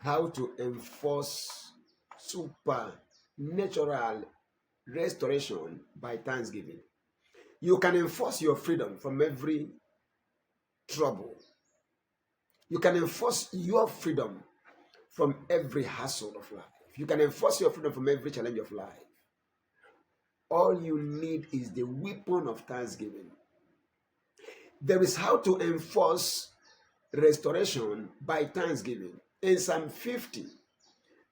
how to enforce supernatural restoration by thanksgiving. You can enforce your freedom from every trouble. You can enforce your freedom from every hassle of life. You can enforce your freedom from every challenge of life. All you need is the weapon of thanksgiving. There is how to enforce restoration by thanksgiving. In Psalm 50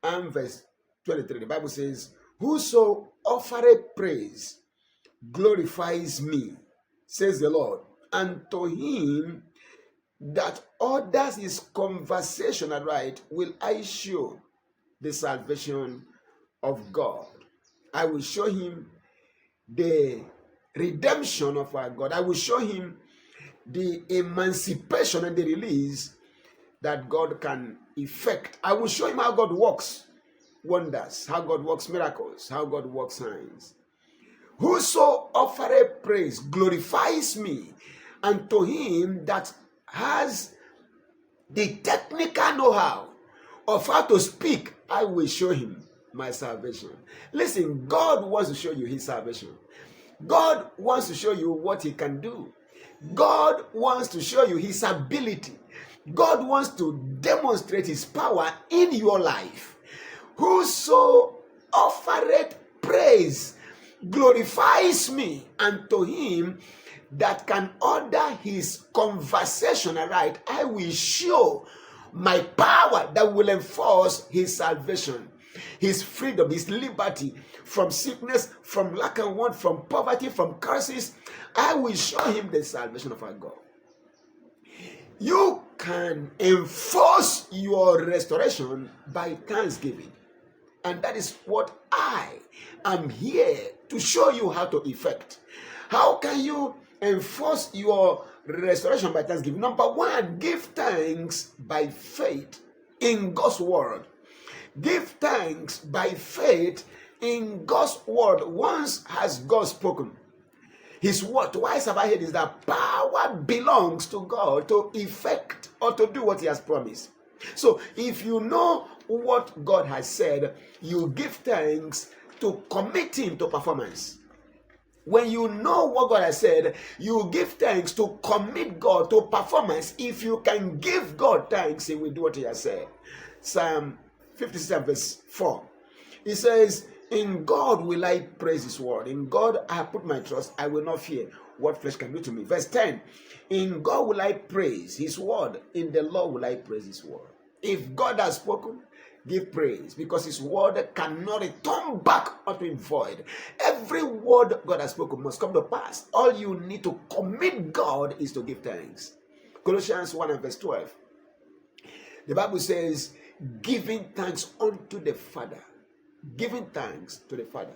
and verse 23, the Bible says, "Whoso offereth praise glorifies me, says the Lord, and to him that orders his conversation aright will I show the salvation of God. I will show him the redemption of our God. I will show him the emancipation and the release that God can effect. I will show him how God works wonders, how God works miracles, how God works signs. Whoso offereth praise glorifies me, and to him that has the technical know-how of how to speak, I will show him my salvation." Listen, God wants to show you his salvation. God wants to show you what he can do. God wants to show you his ability. God wants to demonstrate his power in your life. Whoso offereth praise glorifies me, and to him that can order his conversation aright, I will show my power that will enforce his salvation, his freedom, his liberty from sickness, from lack and want, from poverty, from curses. I will show him the salvation of our God. You can enforce your restoration by thanksgiving. And that is what I am here to show you how to effect. How can you enforce your restoration by thanksgiving? Number one, give thanks by faith in God's word. Give thanks by faith in God's word. Once has God spoken his word, twice have I heard, is that power belongs to God to effect or to do what he has promised. So if you know what God has said, you give thanks to commit him to performance. When you know what God has said, you give thanks to commit God to performance. If you can give God thanks, he will do what he has said. Psalm 57 verse 4. It says, "In God will I praise his word. In God I have put my trust. I will not fear what flesh can do to me." Verse 10. "In God will I praise his word. In the Lord will I praise his word." If God has spoken, give praise, because his word cannot return back unto him void. Every word God has spoken must come to pass. All you need to commit God is to give thanks. Colossians 1 and verse 12. The Bible says, "Giving thanks unto the Father." Giving thanks to the Father,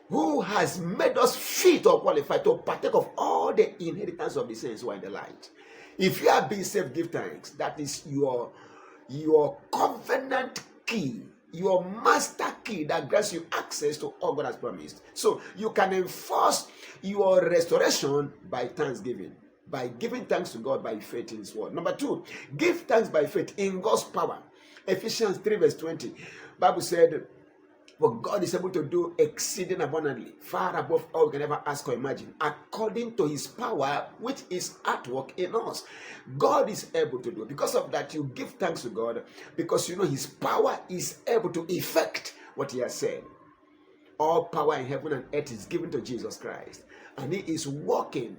who has made us fit or qualified to partake of all the inheritance of the saints who are in the light. If you have been saved, give thanks. That is your covenant key, your master key that grants you access to all God has promised. So you can enforce your restoration by thanksgiving, by giving thanks to God by faith in his word. Number two, give thanks by faith in God's power. Ephesians 3 verse 20. Bible said, "For God is able to do exceeding abundantly, far above all we can ever ask or imagine, according to his power which is at work in us." God is able to do. Because of that, you give thanks to God, because you know his power is able to effect what he has said. All power in heaven and earth is given to Jesus Christ, and he is working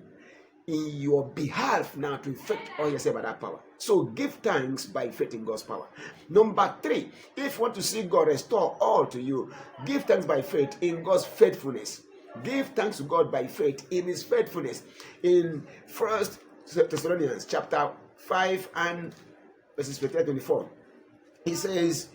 in your behalf now to effect all you say about that power. So give thanks by faith in God's power. Number three, if you want to see God restore all to you, give thanks by faith in God's faithfulness. Give thanks to God by faith in his faithfulness. In 1 Thessalonians chapter 5 and verses 24, he says,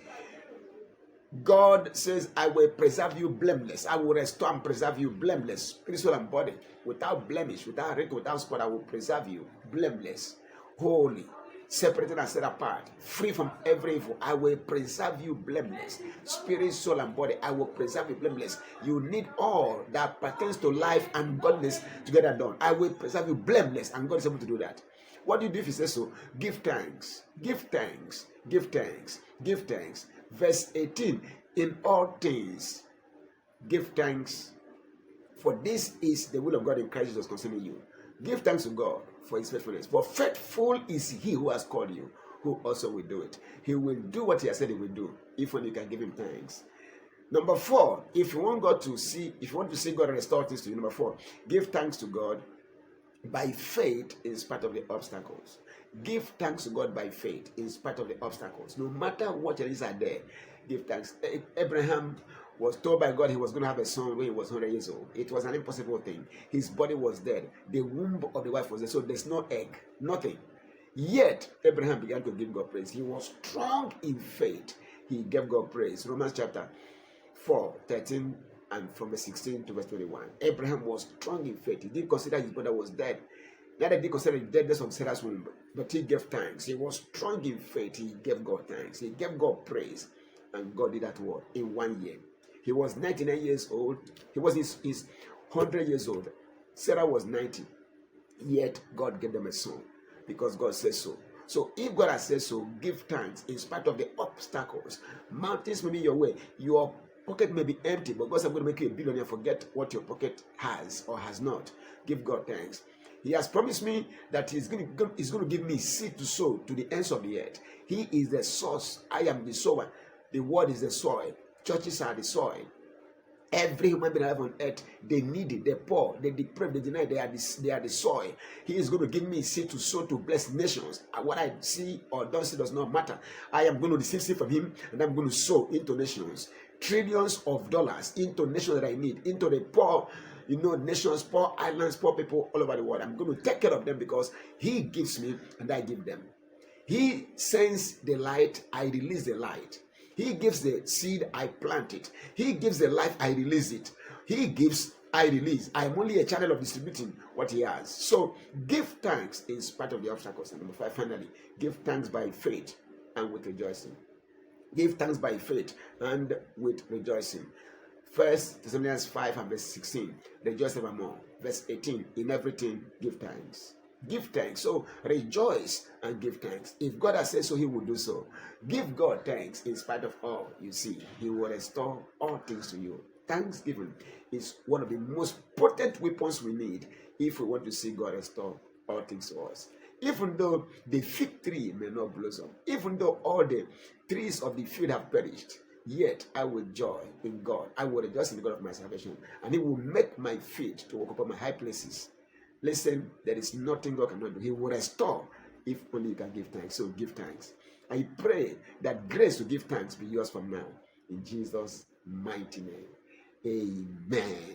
God says, "I will preserve you blameless. I will restore and preserve you blameless, spirit, soul, and body, without blemish, without wrinkle, without spot. I will preserve you blameless, holy, separated and set apart, free from every evil. I will preserve you blameless, spirit, soul, and body. I will preserve you blameless." You need all that pertains to life and godliness together done. I will preserve you blameless, and God is able to do that. What do you do if he says so? Give thanks. Give thanks. Give thanks. Give thanks. Verse 18. In all things, give thanks, for this is the will of God in Christ Jesus concerning you. Give thanks to God for his faithfulness. For faithful is he who has called you, who also will do it. He will do what he has said he will do, if only you can give him thanks. Number 4, if you want to see God restore things to you, number 4, give thanks to God by faith in spite of the obstacles. Give thanks to God by faith in spite of the obstacles. No matter what challenges are there, give thanks. Abraham was told by God he was going to have a son when he was 100 years old. It was an impossible thing. His body was dead. The womb of the wife was dead. So there's no egg, nothing. Yet, Abraham began to give God praise. He was strong in faith. He gave God praise. Romans chapter 4:13 and from verse 16 to verse 21. Abraham was strong in faith. He didn't consider his brother was dead. Neither did he consider the deadness of Sarah's womb, but he gave thanks. He was strong in faith. He gave God thanks. He gave God praise. And God did that word in 1 year. He was 99 years old. He was his 100 years old. Sarah was 90. Yet God gave them a son because God says so. So if God has said so, give thanks in spite of the obstacles. Mountains may be your way. Your pocket may be empty, but God said, I'm going to make you a billionaire. Forget what your pocket has or has not. Give God thanks. He has promised me that he's going to give me seed to sow to the ends of the earth. He is the source. I am the sower. The word is the soil. Churches are the soil. Every human being alive on earth, they need it, they poor, they deprived, they deny, they are the soil. He is going to give me seed to sow to bless nations. What I see or don't see does not matter. I am going to receive seed from him, and I'm going to sow into nations. Trillions of dollars into nations that I need, into the poor, nations, poor islands, poor people all over the world. I'm going to take care of them because he gives me and I give them. He sends the light, I release the light. He gives the seed, I plant it. He gives the life, I release it. He gives, I release. I am only a channel of distributing what he has. So give thanks in spite of the obstacles. And number 5, finally, give thanks by faith and with rejoicing. Give thanks by faith and with rejoicing. 1 Thessalonians 5 and verse 16, rejoice evermore. Verse 18, in everything give thanks. Give thanks. So rejoice and give thanks. If God has said so, he will do so. Give God thanks in spite of all you see. He will restore all things to you. Thanksgiving is one of the most potent weapons we need if we want to see God restore all things to us. Even though the fig tree may not blossom, even though all the trees of the field have perished, yet I will joy in God. I will rejoice in the God of my salvation, and he will make my feet to walk upon my high places. Listen, there is nothing God cannot do. He will restore if only you can give thanks. So give thanks. I pray that grace to give thanks be yours from now. In Jesus' mighty name. Amen.